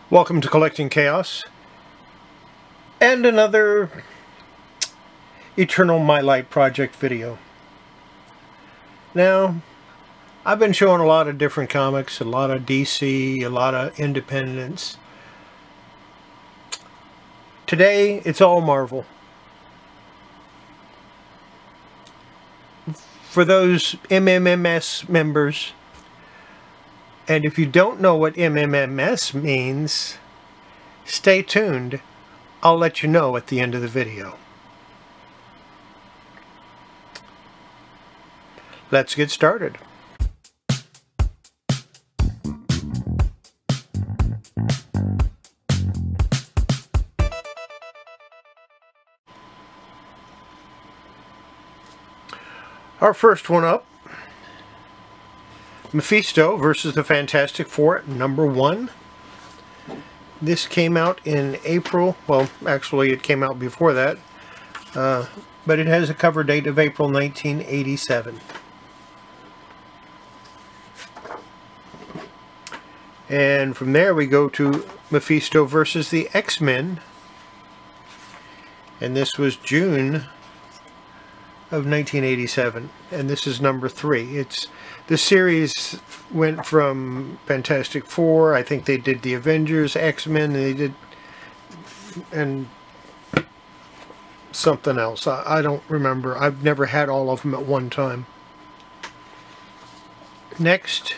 Welcome to Collecting Chaos and another Eternal Mylite project video. Now, I've been showing a lot of different comics, a lot of DC, a lot of independents. Today, it's all Marvel. For those MMMS members, and if you don't know what MMMS means, stay tuned. I'll let you know at the end of the video. Let's get started. Our first one up, Mephisto versus the Fantastic Four, #1. This came out in April. Well, actually it came out before that. But it has a cover date of April 1987. And from there we go to Mephisto versus the X-Men. And this was June of 1987, and this is #3. The series went from Fantastic Four, I think they did the Avengers, X-Men, and something else. I don't remember. I've never had all of them at one time. Next,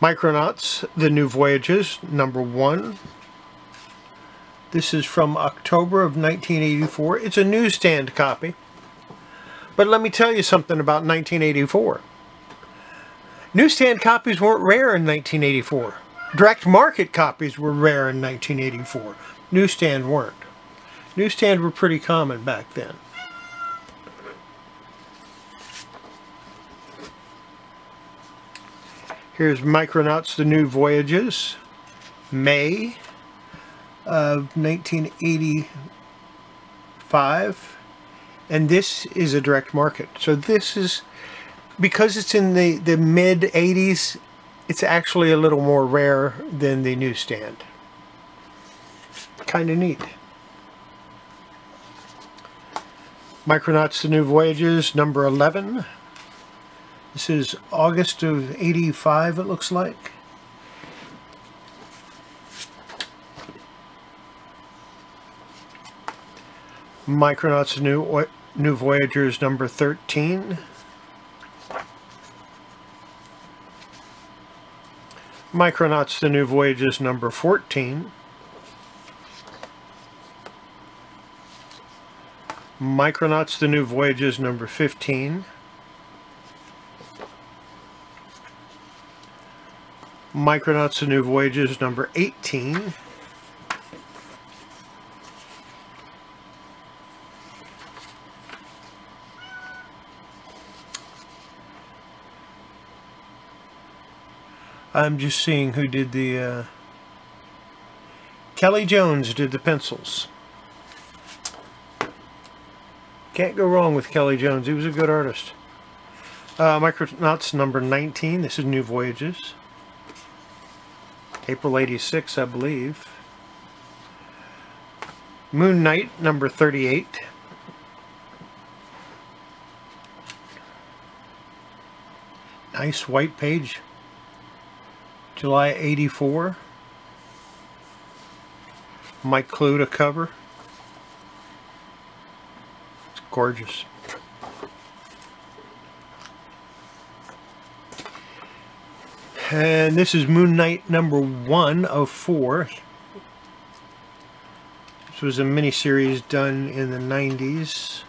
Micronauts, The New Voyages, #1. This is from October of 1984. It's a newsstand copy. But let me tell you something about 1984. Newsstand copies weren't rare in 1984. Direct market copies were rare in 1984. Newsstand weren't. Newsstand were pretty common back then. Here's Micronauts, The New Voyages, May of 1985. And this is a direct market. So this is, because it's in the mid-80s, it's actually a little more rare than the newsstand. Kind of neat. Micronauts, The New Voyages, #11. This is August of 85, it looks like. Micronauts, New Voyagers, #13. Micronauts, The New Voyages, #14. Micronauts, The New Voyages, #15. Micronauts, The New Voyages, #18. I'm just seeing who did the... Kelly Jones did the pencils. Can't go wrong with Kelly Jones. He was a good artist. Micronauts, #19. This is New Voyages. April 86, I believe. Moon Knight, #38. Nice white page. July 84. Mike Cluta cover. It's gorgeous. And this is Moon Knight #1 of 4. This was a miniseries done in the 90s.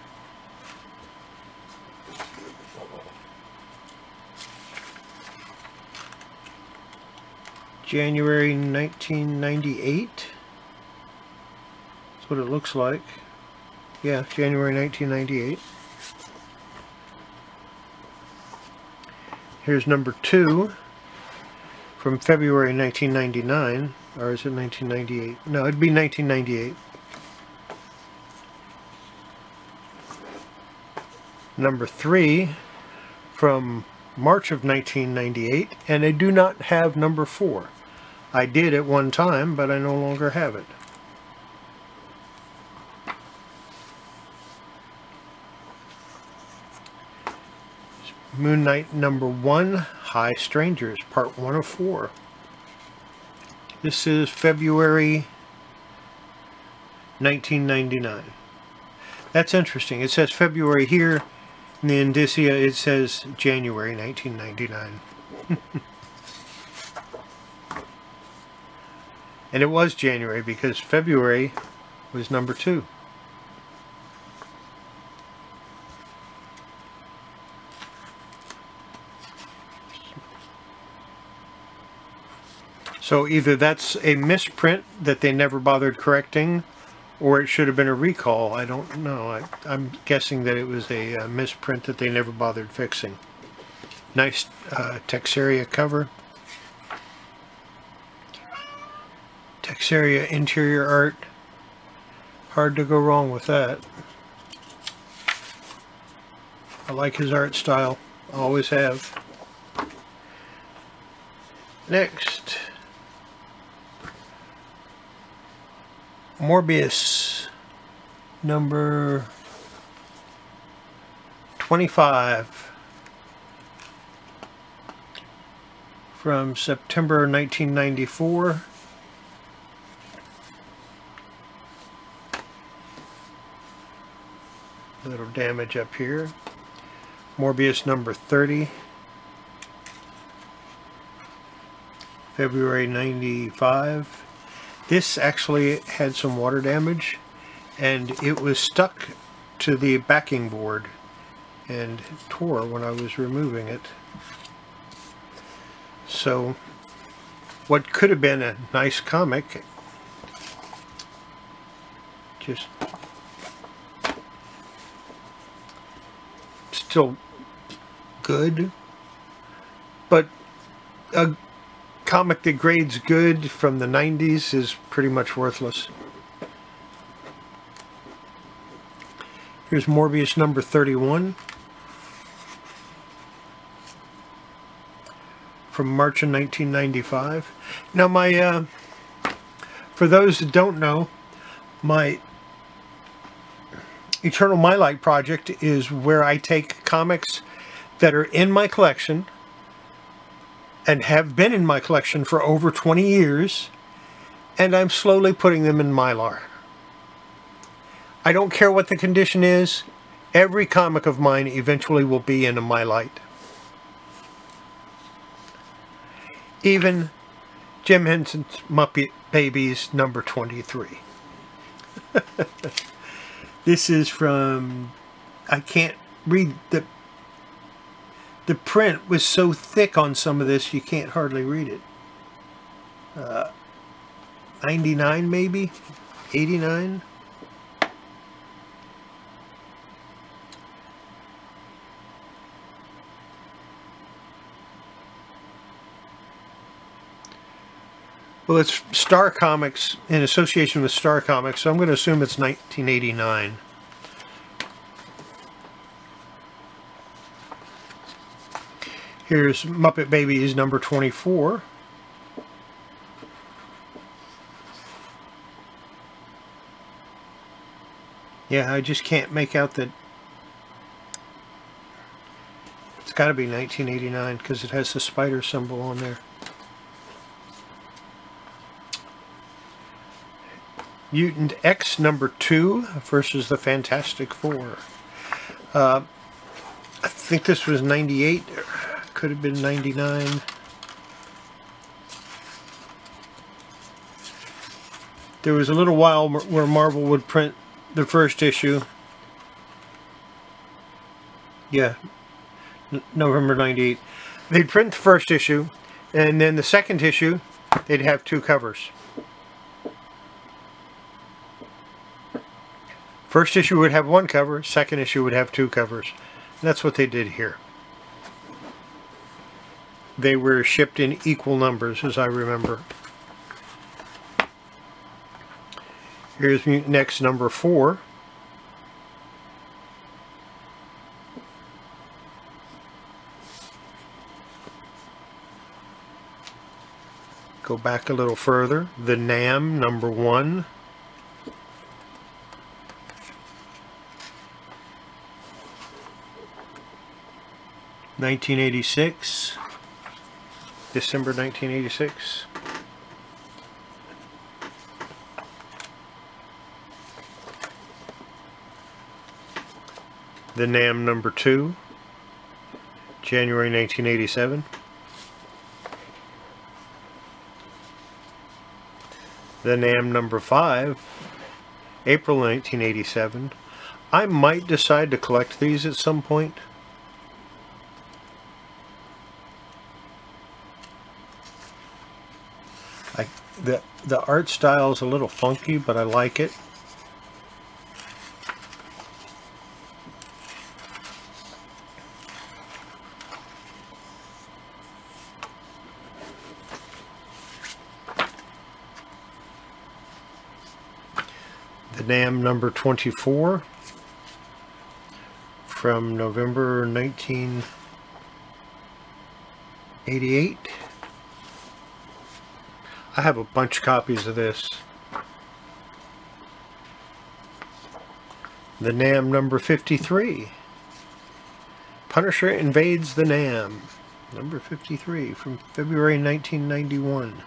January 1998. That's what it looks like. Yeah, January 1998. Here's #2 from February 1999. Or is it 1998? No, it'd be 1998. #3 from March of 1998, and they do not have #4. I did at one time, but I no longer have it. Moon Knight number 1, High Strangers, part 1 of 4. This is February 1999. That's interesting. It says February here. In the indicia, it says January 1999. And it was January because February was number 2. So either that's a misprint that they never bothered correcting, or it should have been a recall. I don't know. I'm guessing that it was a misprint that they never bothered fixing. Nice Texaria cover. Texaria interior art. Hard to go wrong with that. I like his art style. Always have. Next. Morbius number 25 from September 1994. Little damage up here. Morbius number 30, February 95. This actually had some water damage, and it was stuck to the backing board and tore when I was removing it. So what could have been a nice comic just still good, but a comic that grades good from the 90s is pretty much worthless. Here's Morbius number 31 from March of 1995. Now my for those that don't know, my Eternal Mylite project is where I take comics that are in my collection and have been in my collection for over 20 years, and I'm slowly putting them in Mylar. I don't care what the condition is, every comic of mine eventually will be in a Mylite. Even Jim Henson's Muppet Babies number 23. This is from, I can't read, the print was so thick on some of this you can't hardly read it. 99 maybe? 89? Well, it's Star Comics in association with Star Comics, so I'm going to assume it's 1989. Here's Muppet Babies number 24. Yeah, I just can't make out that. It's got to be 1989 because it has the spider symbol on there. Mutant X number 2 versus the Fantastic Four. I think this was 98. Could have been 99. There was a little while where Marvel would print the first issue. Yeah, November 98. They'd print the first issue, and then the second issue, they'd have 2 covers. First issue would have 1 cover, second issue would have 2 covers. And that's what they did here. They were shipped in equal numbers, as I remember. Here's Mutant X number 4. Go back a little further. The Nam #1. (1986), December 1986. The Nam #2, January 1987. The Nam #5, April 1987. I might decide to collect these at some point. The art style is a little funky, but I like it. The Nam #24 from November 1988. I have a bunch of copies of this. The Nam #53. Punisher Invades the Nam. #53 from February 1991.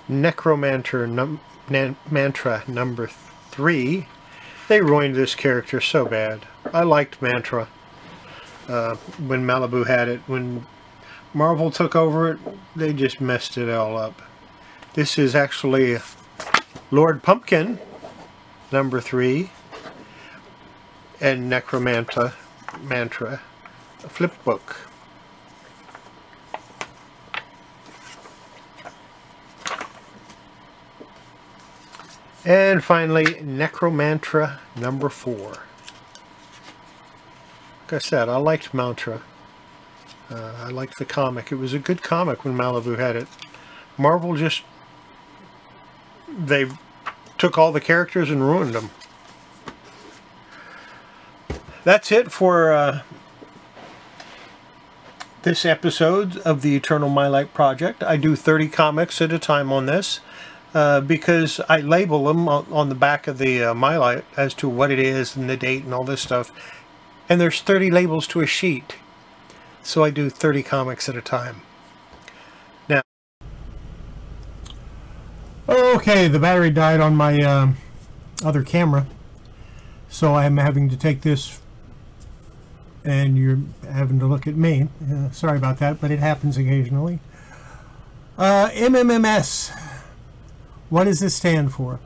Necromancer Mantra #3. They ruined this character so bad. I liked Mantra when Malibu had it. When Marvel took over it, they just messed it all up. This is actually Lord Pumpkin #3 and Necromancer Mantra, a flip book. And finally, Necromantra #4. Like I said, I liked Mantra. I liked the comic. It was a good comic when Malibu had it. Marvel just... they took all the characters and ruined them. That's it for this episode of the Eternal Mylite Project. I do 30 comics at a time on this. Because I label them on the back of the Mylite as to what it is and the date and all this stuff. And there's 30 labels to a sheet. So I do 30 comics at a time. Now, okay, the battery died on my other camera. So I'm having to take this, and you're having to look at me. Sorry about that, but it happens occasionally. MMMS. What does this stand for?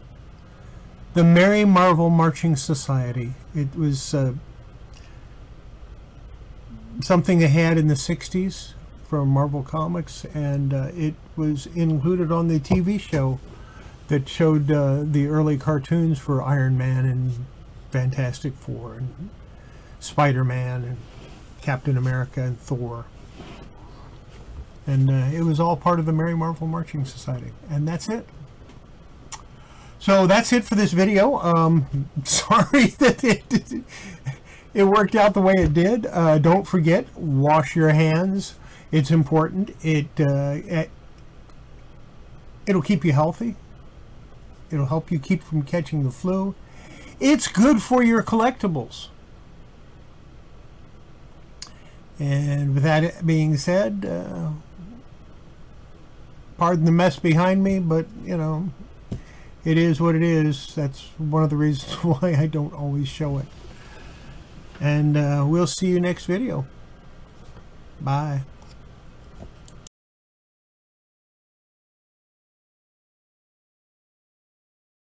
The Merry Marvel Marching Society. It was something they had in the 60s from Marvel Comics, and it was included on the TV show that showed the early cartoons for Iron Man and Fantastic Four and Spider-Man and Captain America and Thor. And it was all part of the Merry Marvel Marching Society. And that's it. So that's it for this video. Sorry that it worked out the way it did. Don't forget, wash your hands. It's important. It'll keep you healthy. It'll help you keep from catching the flu. It's good for your collectibles. And with that being said, pardon the mess behind me, but you know, it is what it is. That's one of the reasons why I don't always show it. And we'll see you next video. Bye.